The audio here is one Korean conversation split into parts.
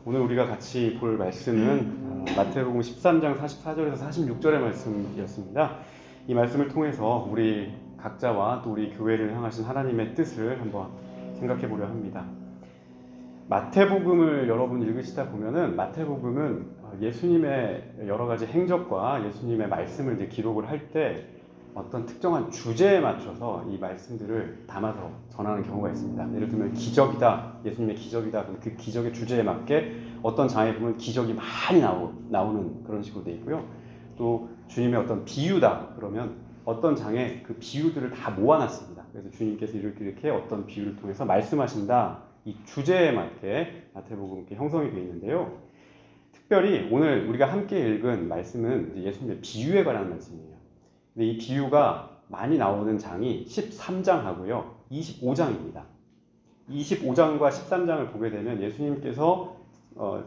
오늘 우리가 같이 볼 말씀은 마태복음 13장 44절에서 46절의 말씀이었습니다. 이 말씀을 통해서 우리 각자와 또 우리 교회를 향하신 하나님의 뜻을 한번 생각해 보려 합니다. 마태복음을 여러분 읽으시다 보면은 마태복음은 예수님의 여러 가지 행적과 예수님의 말씀을 이제 기록을 할 때 어떤 특정한 주제에 맞춰서 이 말씀들을 담아서 전하는 경우가 있습니다. 예를 들면 기적이다, 예수님의 기적이다. 그럼 그 기적의 주제에 맞게 어떤 장에 보면 기적이 많이 나오는 그런 식으로 되어 있고요. 또 주님의 어떤 비유다 그러면 어떤 장에 그 비유들을 다 모아놨습니다. 그래서 주님께서 이렇게 어떤 비유를 통해서 말씀하신다. 이 주제에 맞게 마태복음 이렇게 형성이 되어 있는데요. 특별히 오늘 우리가 함께 읽은 말씀은 예수님의 비유에 관한 말씀이에요. 근데 이 비유가 많이 나오는 장이 13장하고요. 25장입니다. 25장과 13장을 보게 되면 예수님께서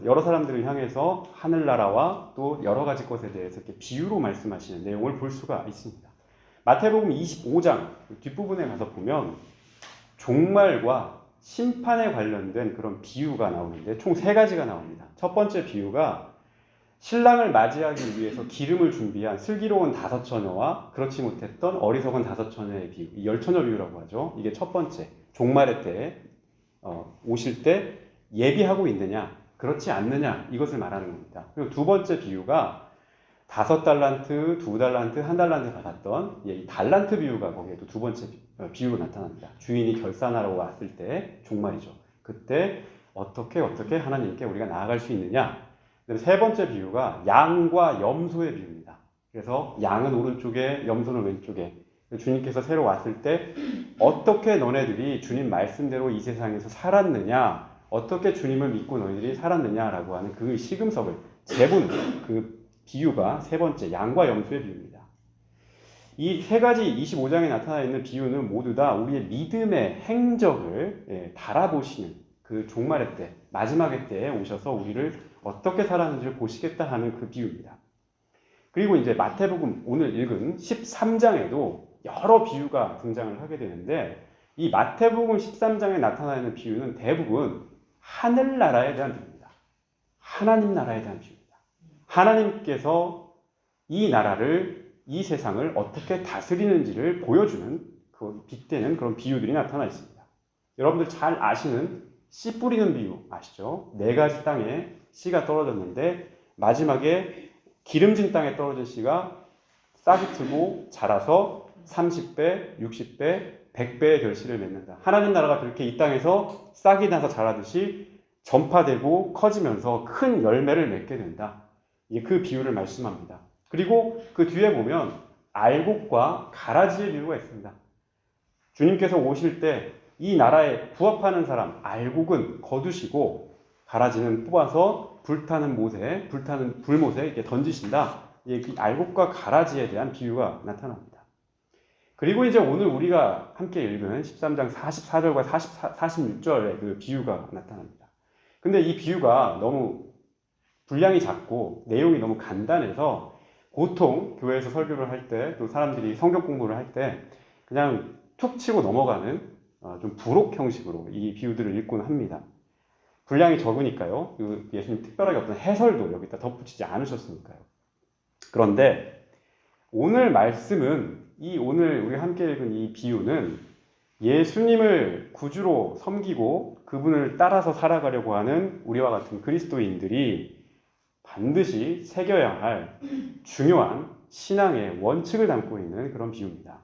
여러 사람들을 향해서 하늘나라와 또 여러 가지 것에 대해서 이렇게 비유로 말씀하시는 내용을 볼 수가 있습니다. 마태복음 25장 뒷부분에 가서 보면 종말과 심판에 관련된 그런 비유가 나오는데 총 3가지가 나옵니다. 첫 번째 비유가 신랑을 맞이하기 위해서 기름을 준비한 슬기로운 5처녀와 그렇지 못했던 어리석은 5처녀의 비유, 이 열처녀 비유라고 하죠. 이게 첫 번째, 종말의 때에 오실 때 예비하고 있느냐 그렇지 않느냐 이것을 말하는 겁니다. 그리고 두 번째 비유가 5달란트, 2달란트, 1달란트 받았던 이 달란트 비유가 거기에도 두 번째 비유로 나타납니다. 주인이 결산하러 왔을 때 종말이죠. 그때 어떻게 하나님께 우리가 나아갈 수 있느냐. 세 번째 비유가 양과 염소의 비유입니다. 그래서 양은 오른쪽에 염소는 왼쪽에. 주님께서 새로 왔을 때 어떻게 너네들이 주님 말씀대로 이 세상에서 살았느냐, 어떻게 주님을 믿고 너희들이 살았느냐라고 하는 그 시금석을 재본 그 비유가 세 번째 양과 염소의 비유입니다. 이 3가지 25장에 나타나 있는 비유는 모두 다 우리의 믿음의 행적을 달아보시는 그 종말의 때, 마지막의 때에 오셔서 우리를 어떻게 살았는지를 보시겠다 하는 그 비유입니다. 그리고 이제 마태복음 오늘 읽은 13장에도 여러 비유가 등장을 하게 되는데 이 마태복음 13장에 나타나 있는 비유는 대부분 하늘나라에 대한 비유입니다. 하나님 나라에 대한 비유입니다. 하나님께서 이 나라를, 이 세상을 어떻게 다스리는지를 보여주는, 그 빗대는 그런 비유들이 나타나 있습니다. 여러분들 잘 아시는 씨 뿌리는 비유 아시죠? 4가지 땅에 씨가 떨어졌는데 마지막에 기름진 땅에 떨어진 씨가 싹이 트고 자라서 30배, 60배, 100배의 결실을 맺는다. 하나님 나라가 그렇게 이 땅에서 싹이 나서 자라듯이 전파되고 커지면서 큰 열매를 맺게 된다. 그 비유를 말씀합니다. 그리고 그 뒤에 보면 알곡과 가라지의 비유가 있습니다. 주님께서 오실 때 이 나라에 부합하는 사람, 알곡은 거두시고 가라지는 뽑아서 불타는 불못에 이렇게 던지신다. 이 알곡과 가라지에 대한 비유가 나타납니다. 그리고 이제 오늘 우리가 함께 읽은 13장 44절과 46절의 그 비유가 나타납니다. 근데 이 비유가 너무 분량이 작고 내용이 너무 간단해서 보통 교회에서 설교를 할 때 또 사람들이 성경 공부를 할 때 그냥 툭 치고 넘어가는 좀 부록 형식으로 이 비유들을 읽곤 합니다. 분량이 적으니까요. 예수님 특별하게 어떤 해설도 여기다 덧붙이지 않으셨으니까요. 그런데 오늘 말씀은 오늘 우리 함께 읽은 이 비유는 예수님을 구주로 섬기고 그분을 따라서 살아가려고 하는 우리와 같은 그리스도인들이 반드시 새겨야 할 중요한 신앙의 원칙을 담고 있는 그런 비유입니다.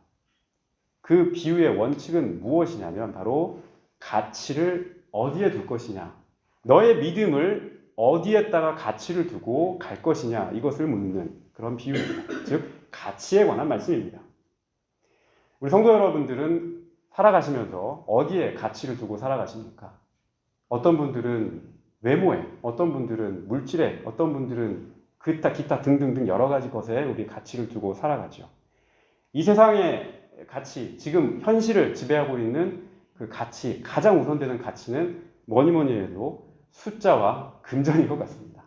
그 비유의 원칙은 무엇이냐면 바로 가치를 어디에 둘 것이냐, 너의 믿음을 어디에다가 가치를 두고 갈 것이냐, 이것을 묻는 그런 비유입니다. 즉 가치에 관한 말씀입니다. 우리 성도 여러분들은 살아가시면서 어디에 가치를 두고 살아가십니까? 어떤 분들은 외모에, 어떤 분들은 물질에, 어떤 분들은 기타 등등등 여러 가지 것에 우리 가치를 두고 살아가죠. 이 세상의 가치, 지금 현실을 지배하고 있는 그 가치, 가장 우선되는 가치는 뭐니 해도 숫자와 금전인 것 같습니다.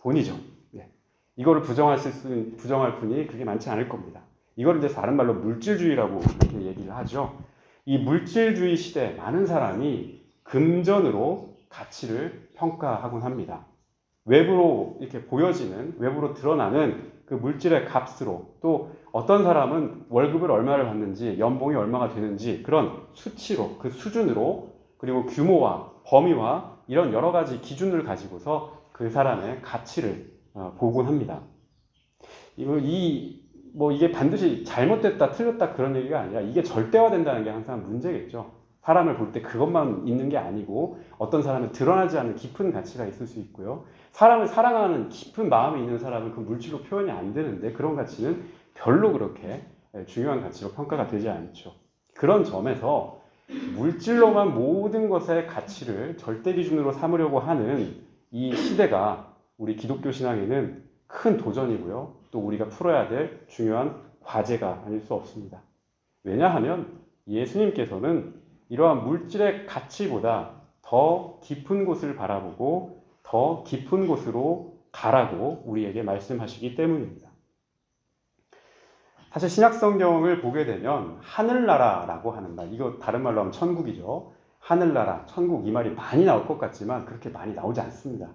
돈이죠. 네. 이거를 부정할 분이 그렇게 많지 않을 겁니다. 이걸 이제 다른 말로 물질주의라고 이렇게 얘기를 하죠. 이 물질주의 시대 많은 사람이 금전으로 가치를 평가하곤 합니다. 외부로 이렇게 보여지는, 외부로 드러나는 그 물질의 값으로, 또 어떤 사람은 월급을 얼마를 받는지, 연봉이 얼마가 되는지 그런 수치로, 그 수준으로, 그리고 규모와 범위와 이런 여러 가지 기준을 가지고서 그 사람의 가치를 보곤 합니다. 이게 반드시 잘못됐다, 틀렸다 그런 얘기가 아니라 이게 절대화된다는 게 항상 문제겠죠. 사람을 볼 때 그것만 있는 게 아니고 어떤 사람은 드러나지 않는 깊은 가치가 있을 수 있고요. 사람을 사랑하는 깊은 마음이 있는 사람은 그 물질로 표현이 안 되는데 그런 가치는 별로 그렇게 중요한 가치로 평가가 되지 않죠. 그런 점에서 물질로만 모든 것의 가치를 절대 기준으로 삼으려고 하는 이 시대가 우리 기독교 신앙에는 큰 도전이고요. 또 우리가 풀어야 될 중요한 과제가 아닐 수 없습니다. 왜냐하면 예수님께서는 이러한 물질의 가치보다 더 깊은 곳을 바라보고 더 깊은 곳으로 가라고 우리에게 말씀하시기 때문입니다. 사실 신약성경을 보게 되면 하늘나라라고 하는 말, 이거 다른 말로 하면 천국이죠. 하늘나라, 천국 이 말이 많이 나올 것 같지만 그렇게 많이 나오지 않습니다.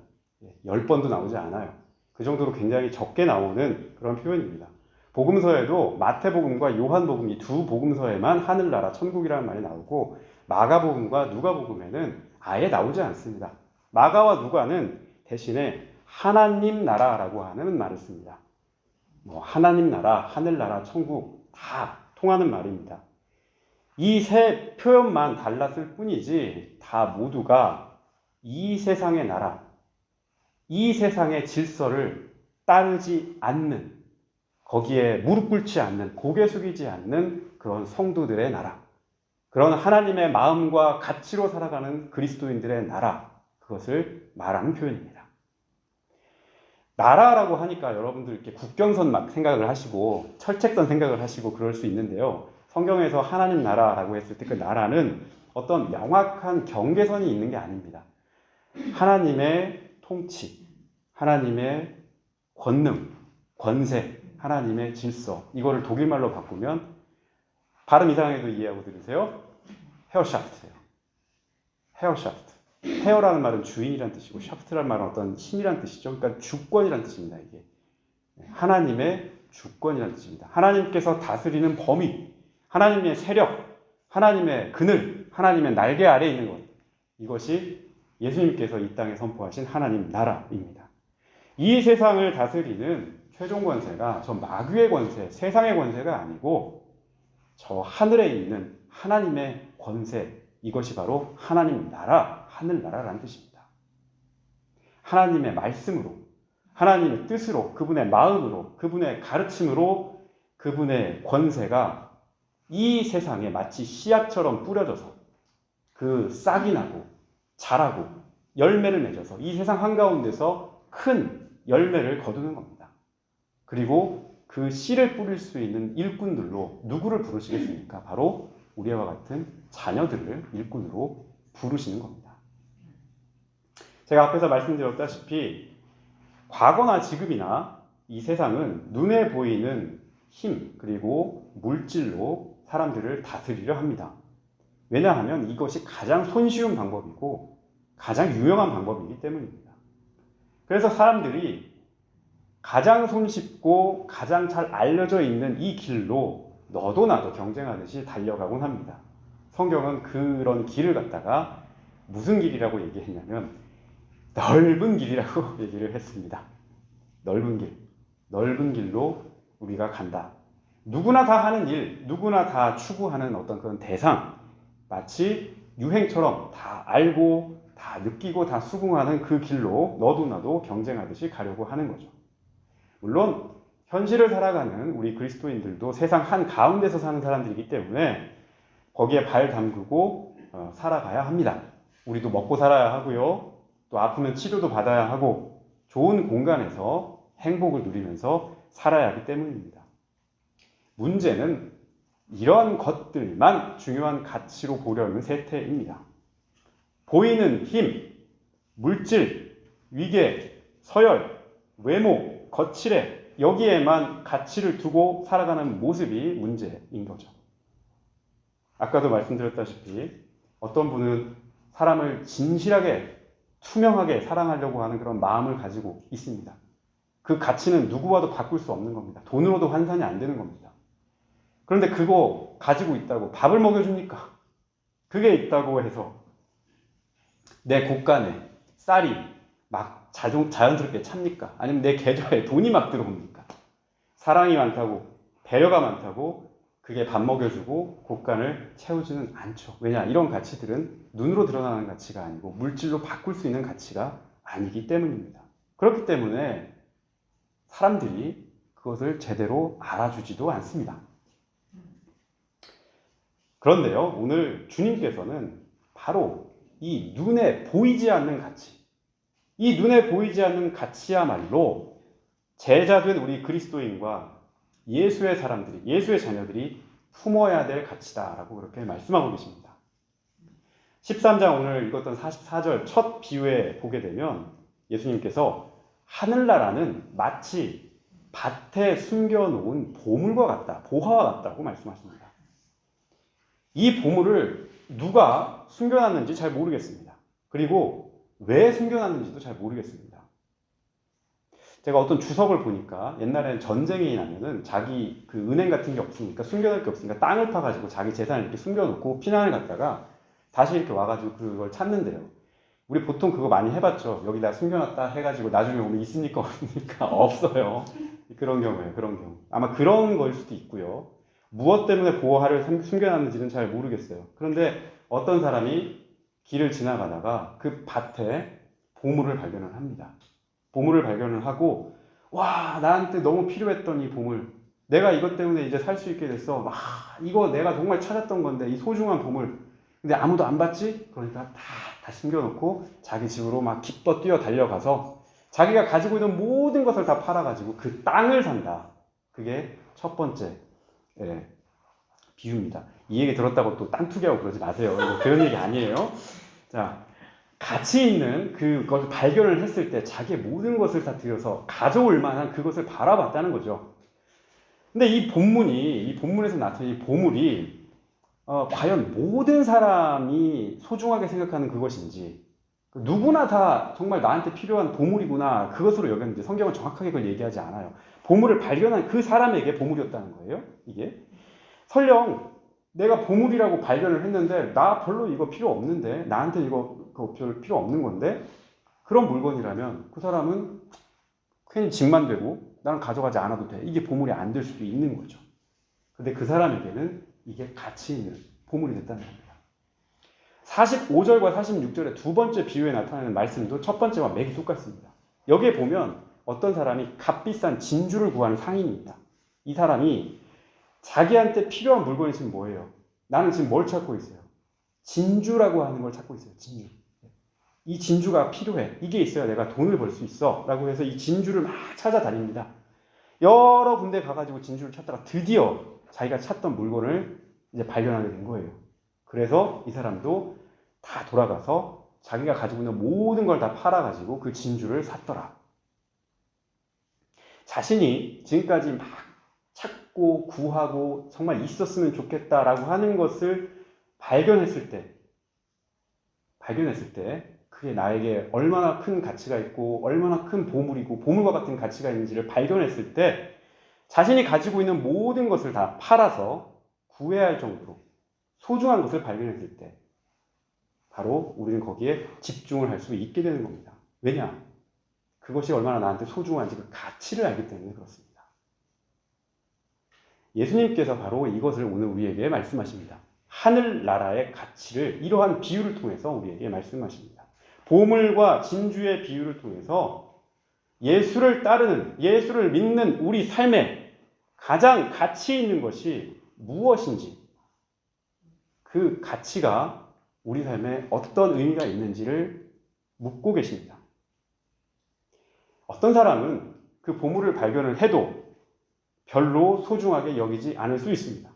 10번도 나오지 않아요. 그 정도로 굉장히 적게 나오는 그런 표현입니다. 복음서에도 마태복음과 요한복음 이 두 복음서에만 하늘나라, 천국이라는 말이 나오고 마가복음과 누가복음에는 아예 나오지 않습니다. 마가와 누가는 대신에 하나님 나라라고 하는 말을 씁니다. 하나님 나라, 하늘나라, 천국 다 통하는 말입니다. 이 세 표현만 달랐을 뿐이지 다 모두가 이 세상의 나라, 이 세상의 질서를 따르지 않는, 거기에 무릎 꿇지 않는, 고개 숙이지 않는 그런 성도들의 나라, 그런 하나님의 마음과 가치로 살아가는 그리스도인들의 나라, 그것을 말하는 표현입니다. 나라라고 하니까 여러분들 이렇게 국경선 막 생각을 하시고 철책선 생각을 하시고 그럴 수 있는데요. 성경에서 하나님 나라라고 했을 때 그 나라는 어떤 명확한 경계선이 있는 게 아닙니다. 하나님의 통치, 하나님의 권능, 권세, 하나님의 질서, 이거를 독일말로 바꾸면 발음 이상해도 이해하고 들으세요. 헤어샤프트예요. 헤어샤프트. 헤어라는 말은 주인이란 뜻이고 샤프트라는 말은 어떤 힘이란 뜻이죠. 그러니까 주권이란 뜻입니다. 이게 하나님의 주권이란 뜻입니다. 하나님께서 다스리는 범위, 하나님의 세력, 하나님의 그늘, 하나님의 날개 아래에 있는 것, 이것이 예수님께서 이 땅에 선포하신 하나님 나라입니다. 이 세상을 다스리는 최종 권세가 저 마귀의 권세, 세상의 권세가 아니고 저 하늘에 있는 하나님의 권세, 이것이 바로 하나님 나라, 하늘나라라는 뜻입니다. 하나님의 말씀으로, 하나님의 뜻으로, 그분의 마음으로, 그분의 가르침으로 그분의 권세가 이 세상에 마치 씨앗처럼 뿌려져서 그 싹이 나고 자라고 열매를 맺어서 이 세상 한가운데서 큰 열매를 거두는 겁니다. 그리고 그 씨를 뿌릴 수 있는 일꾼들로 누구를 부르시겠습니까? 바로 우리와 같은 자녀들을 일꾼으로 부르시는 겁니다. 제가 앞에서 말씀드렸다시피 과거나 지금이나 이 세상은 눈에 보이는 힘 그리고 물질로 사람들을 다스리려 합니다. 왜냐하면 이것이 가장 손쉬운 방법이고 가장 유명한 방법이기 때문입니다. 그래서 사람들이 가장 손쉽고 가장 잘 알려져 있는 이 길로 너도 나도 경쟁하듯이 달려가곤 합니다. 성경은 그런 길을 갖다가 무슨 길이라고 얘기했냐면 넓은 길이라고 얘기를 했습니다. 넓은 길. 넓은 길로 우리가 간다. 누구나 다 하는 일, 누구나 다 추구하는 어떤 그런 대상, 마치 유행처럼 다 알고 다 느끼고 다 수긍하는 그 길로 너도 나도 경쟁하듯이 가려고 하는 거죠. 물론 현실을 살아가는 우리 그리스도인들도 세상 한가운데서 사는 사람들이기 때문에 거기에 발 담그고 살아가야 합니다. 우리도 먹고 살아야 하고요. 또 아프면 치료도 받아야 하고 좋은 공간에서 행복을 누리면서 살아야 하기 때문입니다. 문제는 이런 것들만 중요한 가치로 보려는 세태입니다. 보이는 힘, 물질, 위계, 서열, 외모, 거칠애, 여기에만 가치를 두고 살아가는 모습이 문제인 거죠. 아까도 말씀드렸다시피 어떤 분은 사람을 진실하게 투명하게 사랑하려고 하는 그런 마음을 가지고 있습니다. 그 가치는 누구와도 바꿀 수 없는 겁니다. 돈으로도 환산이 안 되는 겁니다. 그런데 그거 가지고 있다고 밥을 먹여줍니까? 그게 있다고 해서 내 곳간에 쌀이 막 자연스럽게 찹니까? 아니면 내 계좌에 돈이 막 들어옵니까? 사랑이 많다고, 배려가 많다고 그게 밥 먹여주고 곳간을 채우지는 않죠. 왜냐? 이런 가치들은 눈으로 드러나는 가치가 아니고 물질로 바꿀 수 있는 가치가 아니기 때문입니다. 그렇기 때문에 사람들이 그것을 제대로 알아주지도 않습니다. 그런데요, 오늘 주님께서는 바로 이 눈에 보이지 않는 가치, 이 눈에 보이지 않는 가치야말로 제자된 우리 그리스도인과 예수의 사람들이, 예수의 자녀들이 품어야 될 가치다라고 그렇게 말씀하고 계십니다. 13장 오늘 읽었던 44절 첫 비유에 보게 되면 예수님께서 하늘나라는 마치 밭에 숨겨놓은 보물과 같다, 보화와 같다고 말씀하십니다. 이 보물을 누가 숨겨놨는지 잘 모르겠습니다. 그리고 왜 숨겨놨는지도 잘 모르겠습니다. 제가 어떤 주석을 보니까 옛날에는 전쟁이 나면은 자기 그 은행 같은 게 없으니까 숨겨놓을 게 없으니까 땅을 파가지고 자기 재산을 이렇게 숨겨놓고 피난을 갔다가 다시 이렇게 와가지고 그걸 찾는데요. 우리 보통 그거 많이 해봤죠. 여기다 숨겨놨다 해가지고 나중에 오면 있습니까 없습니까? 없어요. 그런 경우에요. 그런 경우. 아마 그런 걸 수도 있고요. 무엇 때문에 보화를 숨겨놨는지는 잘 모르겠어요. 그런데 어떤 사람이 길을 지나가다가 그 밭에 보물을 발견을 합니다. 보물을 발견을 하고, 와, 나한테 너무 필요했던 이 보물, 내가 이것 때문에 이제 살 수 있게 됐어. 이거 내가 정말 찾았던 건데, 이 소중한 보물. 근데 아무도 안 봤지? 그러니까 다 숨겨놓고 자기 집으로 막 기뻐 뛰어 달려가서 자기가 가지고 있는 모든 것을 다 팔아가지고 그 땅을 산다. 그게 첫 번째 비유입니다. 이 얘기 들었다고 또 땅 투기하고 그러지 마세요. 그런 얘기 아니에요. 자, 가치 있는 그것을 발견을 했을 때 자기의 모든 것을 다 들여서 가져올 만한 그것을 바라봤다는 거죠. 근데 이 본문에서 나타난 이 보물이 과연 모든 사람이 소중하게 생각하는 그것인지, 누구나 다 정말 나한테 필요한 보물이구나 그것으로 여겼는지 성경은 정확하게 그걸 얘기하지 않아요. 보물을 발견한 그 사람에게 보물이었다는 거예요. 이게 설령 내가 보물이라고 발견을 했는데 나 별로 이거 필요 없는데, 나한테 이거 별로 필요 없는 건데, 그런 물건이라면 그 사람은 괜히 짐만 되고 나는 가져가지 않아도 돼. 이게 보물이 안 될 수도 있는 거죠. 근데 그 사람에게는 이게 가치 있는 보물이 됐다는 겁니다. 45절과 46절의 두 번째 비유에 나타나는 말씀도 첫 번째와 맥이 똑같습니다. 여기에 보면 어떤 사람이 값비싼 진주를 구하는 상인입니다. 이 사람이 자기한테 필요한 물건이 지금 뭐예요? 나는 지금 뭘 찾고 있어요? 진주라고 하는 걸 찾고 있어요. 진주. 이 진주가 필요해. 이게 있어야 내가 돈을 벌 수 있어. 라고 해서 이 진주를 막 찾아다닙니다. 여러 군데 가가지고 진주를 찾다가 드디어 자기가 찾던 물건을 이제 발견하게 된 거예요. 그래서 이 사람도 다 돌아가서 자기가 가지고 있는 모든 걸 다 팔아가지고 그 진주를 샀더라. 자신이 지금까지 막 찾고 구하고 정말 있었으면 좋겠다라고 하는 것을 발견했을 때 그게 나에게 얼마나 큰 가치가 있고 얼마나 큰 보물이고 보물과 같은 가치가 있는지를 발견했을 때 자신이 가지고 있는 모든 것을 다 팔아서 구해야 할 정도로 소중한 것을 발견했을 때 바로 우리는 거기에 집중을 할 수 있게 되는 겁니다. 왜냐? 그것이 얼마나 나한테 소중한지 그 가치를 알기 때문에 그렇습니다. 예수님께서 바로 이것을 오늘 우리에게 말씀하십니다. 하늘나라의 가치를 이러한 비유를 통해서 우리에게 말씀하십니다. 보물과 진주의 비유를 통해서 예수를 따르는, 예수를 믿는 우리 삶에 가장 가치 있는 것이 무엇인지, 그 가치가 우리 삶에 어떤 의미가 있는지를 묻고 계십니다. 어떤 사람은 그 보물을 발견을 해도 별로 소중하게 여기지 않을 수 있습니다.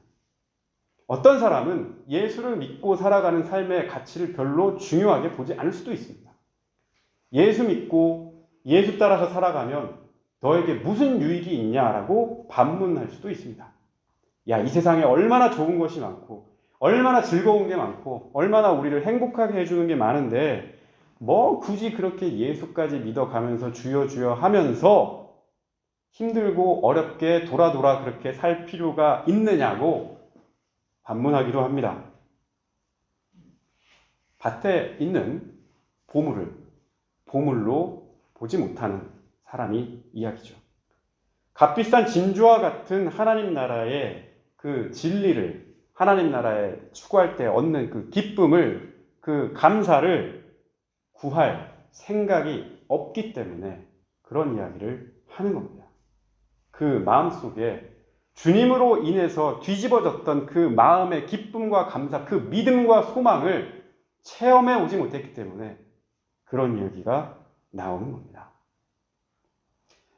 어떤 사람은 예수를 믿고 살아가는 삶의 가치를 별로 중요하게 보지 않을 수도 있습니다. 예수 믿고 예수 따라서 살아가면 너에게 무슨 유익이 있냐라고 반문할 수도 있습니다. 야, 이 세상에 얼마나 좋은 것이 많고 얼마나 즐거운 게 많고 얼마나 우리를 행복하게 해주는 게 많은데 뭐 굳이 그렇게 예수까지 믿어가면서 주여 주여 하면서 힘들고 어렵게 돌아 그렇게 살 필요가 있느냐고 반문하기도 합니다. 밭에 있는 보물을 보물로 보지 못하는 사람이 이야기죠. 값비싼 진주와 같은 하나님 나라의 그 진리를, 하나님 나라에 추구할 때 얻는 그 기쁨을, 그 감사를 구할 생각이 없기 때문에 그런 이야기를 하는 겁니다. 그 마음속에 주님으로 인해서 뒤집어졌던 그 마음의 기쁨과 감사, 그 믿음과 소망을 체험해 오지 못했기 때문에 그런 이야기가 나오는 겁니다.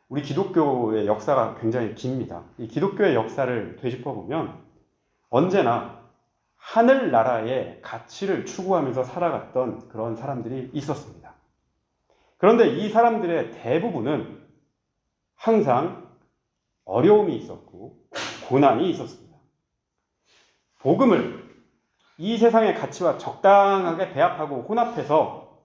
우리 기독교의 역사가 굉장히 깁니다. 이 기독교의 역사를 되짚어보면 언제나 하늘나라의 가치를 추구하면서 살아갔던 그런 사람들이 있었습니다. 그런데 이 사람들의 대부분은 항상 어려움이 있었고 고난이 있었습니다. 복음을 이 세상의 가치와 적당하게 배합하고 혼합해서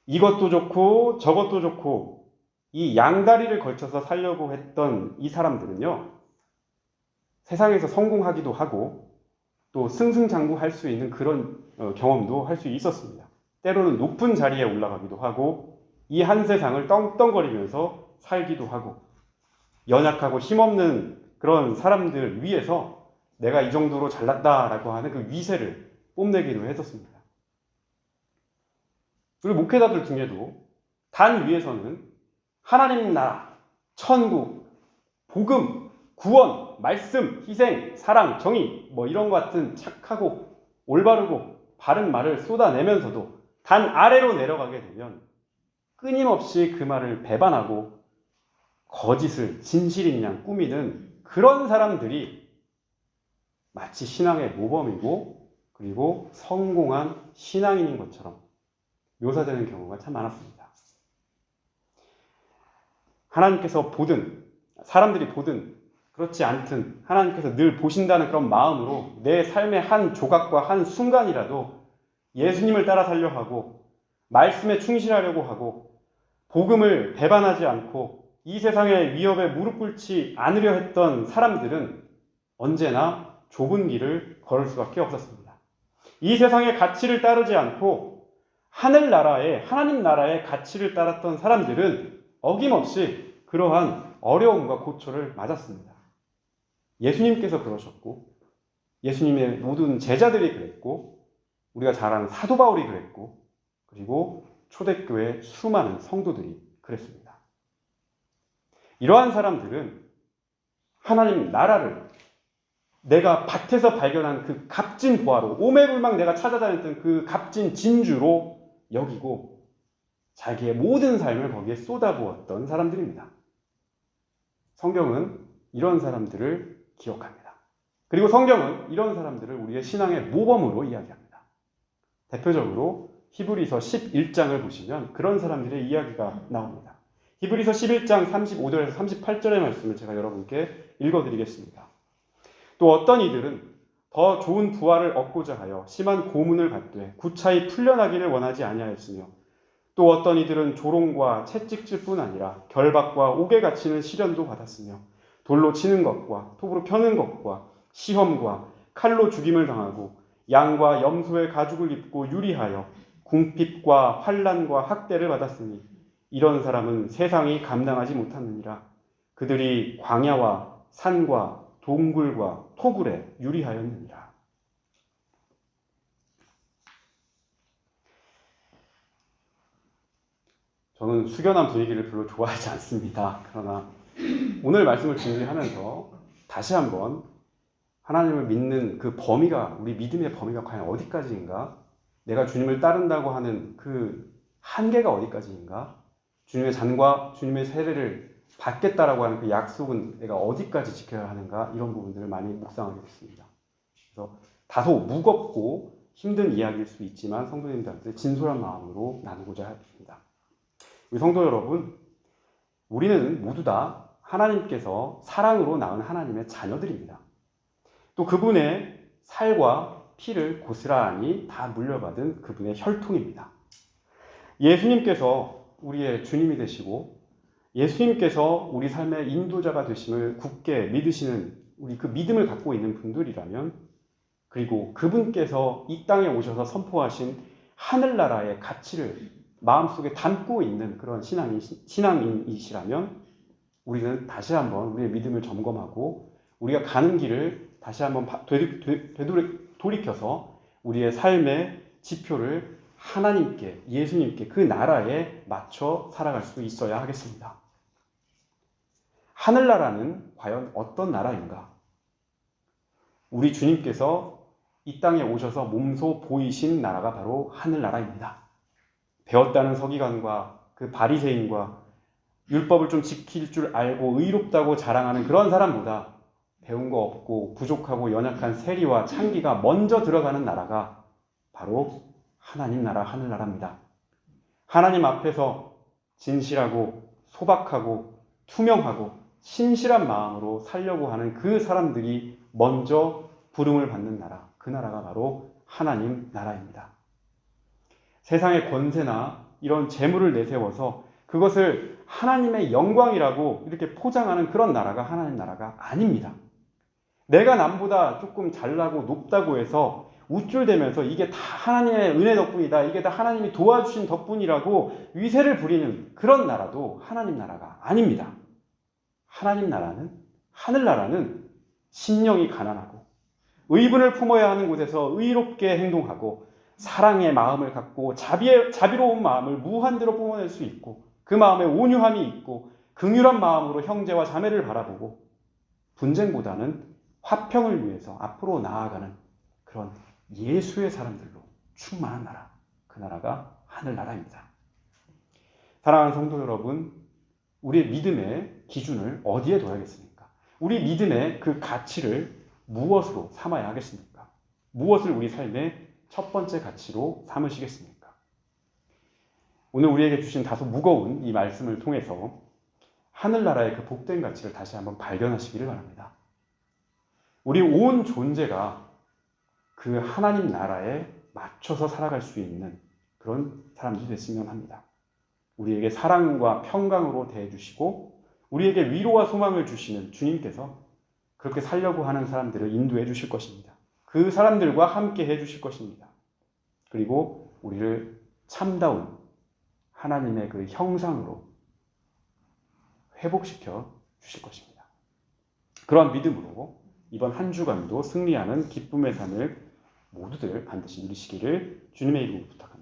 이것도 좋고 저것도 좋고 이 양다리를 걸쳐서 살려고 했던 이 사람들은요, 세상에서 성공하기도 하고 또 승승장구할 수 있는 그런 경험도 할 수 있었습니다. 때로는 높은 자리에 올라가기도 하고 이 한 세상을 떵떵거리면서 살기도 하고 연약하고 힘없는 그런 사람들 위해서 내가 이 정도로 잘났다라고 하는 그 위세를 뽐내기도 했었습니다. 그리고 목회자들 중에도 단 위에서는 하나님 나라, 천국, 복음, 구원, 말씀, 희생, 사랑, 정의 뭐 이런 것 같은 착하고 올바르고 바른 말을 쏟아내면서도 단 아래로 내려가게 되면 끊임없이 그 말을 배반하고 거짓을 진실인 양 꾸미는 그런 사람들이 마치 신앙의 모범이고 그리고 성공한 신앙인인 것처럼 묘사되는 경우가 참 많았습니다. 하나님께서 보든 사람들이 보든 그렇지 않든 하나님께서 늘 보신다는 그런 마음으로 내 삶의 한 조각과 한 순간이라도 예수님을 따라 살려 하고 말씀에 충실하려고 하고 복음을 배반하지 않고 이 세상의 위협에 무릎 꿇지 않으려 했던 사람들은 언제나 좁은 길을 걸을 수밖에 없었습니다. 이 세상의 가치를 따르지 않고 하늘나라의 하나님 나라의 가치를 따랐던 사람들은 어김없이 그러한 어려움과 고초를 맞았습니다. 예수님께서 그러셨고 예수님의 모든 제자들이 그랬고 우리가 잘 아는 사도 바울이 그랬고 그리고 초대교회 수많은 성도들이 그랬습니다. 이러한 사람들은 하나님 나라를 내가 밭에서 발견한 그 값진 보화로 오매불망 내가 찾아다녔던 그 값진 진주로 여기고 자기의 모든 삶을 거기에 쏟아부었던 사람들입니다. 성경은 이런 사람들을 기억합니다. 그리고 성경은 이런 사람들을 우리의 신앙의 모범으로 이야기합니다. 대표적으로 히브리서 11장을 보시면 그런 사람들의 이야기가 나옵니다. 히브리서 11장 35절에서 38절의 말씀을 제가 여러분께 읽어드리겠습니다. 또 어떤 이들은 더 좋은 부활을 얻고자 하여 심한 고문을 받되 구차히 풀려나기를 원하지 아니하였으며 또 어떤 이들은 조롱과 채찍질 뿐 아니라 결박과 옥에 갇히는 시련도 받았으며 돌로 치는 것과 톱으로 펴는 것과 시험과 칼로 죽임을 당하고 양과 염소의 가죽을 입고 유리하여 궁핍과 환난과 학대를 받았으니 이런 사람은 세상이 감당하지 못하느니라. 그들이 광야와 산과 동굴과 토굴에 유리하였느니라. 저는 숙연한 분위기를 별로 좋아하지 않습니다. 그러나 오늘 말씀을 준비하면서 다시 한번 하나님을 믿는 그 범위가, 우리 믿음의 범위가 과연 어디까지인가? 내가 주님을 따른다고 하는 그 한계가 어디까지인가? 주님의 잔과 주님의 세례를 받겠다라고 하는 그 약속은 내가 어디까지 지켜야 하는가? 이런 부분들을 많이 묵상하게 됐습니다. 그래서 다소 무겁고 힘든 이야기일 수 있지만 성도님들한테 진솔한 마음으로 나누고자 합니다. 우리 성도 여러분, 우리는 모두 다 하나님께서 사랑으로 낳은 하나님의 자녀들입니다. 또 그분의 살과 피를 고스란히 다 물려받은 그분의 혈통입니다. 예수님께서 우리의 주님이 되시고 예수님께서 우리 삶의 인도자가 되심을 굳게 믿으시는 우리 그 믿음을 갖고 있는 분들이라면, 그리고 그분께서 이 땅에 오셔서 선포하신 하늘나라의 가치를 마음속에 담고 있는 그런 신앙인이시라면 우리는 다시 한번 우리의 믿음을 점검하고 우리가 가는 길을 다시 한번 돌이켜서 우리의 삶의 지표를 하나님께, 예수님께, 그 나라에 맞춰 살아갈 수 있어야 하겠습니다. 하늘나라는 과연 어떤 나라인가? 우리 주님께서 이 땅에 오셔서 몸소 보이신 나라가 바로 하늘나라입니다. 배웠다는 서기관과 그 바리새인과 율법을 좀 지킬 줄 알고 의롭다고 자랑하는 그런 사람보다 배운 거 없고 부족하고 연약한 세리와 창기가 먼저 들어가는 나라가 바로 하나님 나라, 하늘나라입니다. 하나님 앞에서 진실하고 소박하고 투명하고 신실한 마음으로 살려고 하는 그 사람들이 먼저 부름을 받는 나라, 그 나라가 바로 하나님 나라입니다. 세상의 권세나 이런 재물을 내세워서 그것을 하나님의 영광이라고 이렇게 포장하는 그런 나라가 하나님 나라가 아닙니다. 내가 남보다 조금 잘나고 높다고 해서 우쭐대면서 이게 다 하나님의 은혜 덕분이다, 이게 다 하나님이 도와주신 덕분이라고 위세를 부리는 그런 나라도 하나님 나라가 아닙니다. 하나님 나라는, 하늘나라는 심령이 가난하고 의분을 품어야 하는 곳에서 의롭게 행동하고 사랑의 마음을 갖고 자비로운 마음을 무한대로 뿜어낼 수 있고 그 마음에 온유함이 있고 긍휼한 마음으로 형제와 자매를 바라보고 분쟁보다는 화평을 위해서 앞으로 나아가는 그런 예수의 사람들로 충만한 나라, 그 나라가 하늘나라입니다. 사랑하는 성도 여러분, 우리의 믿음의 기준을 어디에 둬야겠습니까? 우리 믿음의 그 가치를 무엇으로 삼아야 하겠습니까? 무엇을 우리 삶의 첫 번째 가치로 삼으시겠습니까? 오늘 우리에게 주신 다소 무거운 이 말씀을 통해서 하늘나라의 그 복된 가치를 다시 한번 발견하시기를 바랍니다. 우리 온 존재가 그 하나님 나라에 맞춰서 살아갈 수 있는 그런 사람들이 됐으면 합니다. 우리에게 사랑과 평강으로 대해주시고 우리에게 위로와 소망을 주시는 주님께서 그렇게 살려고 하는 사람들을 인도해 주실 것입니다. 그 사람들과 함께 해 주실 것입니다. 그리고 우리를 참다운 하나님의 그 형상으로 회복시켜 주실 것입니다. 그러한 믿음으로 이번 한 주간도 승리하는 기쁨의 삶을 모두들 반드시 누리시기를 주님의 이름으로 부탁합니다.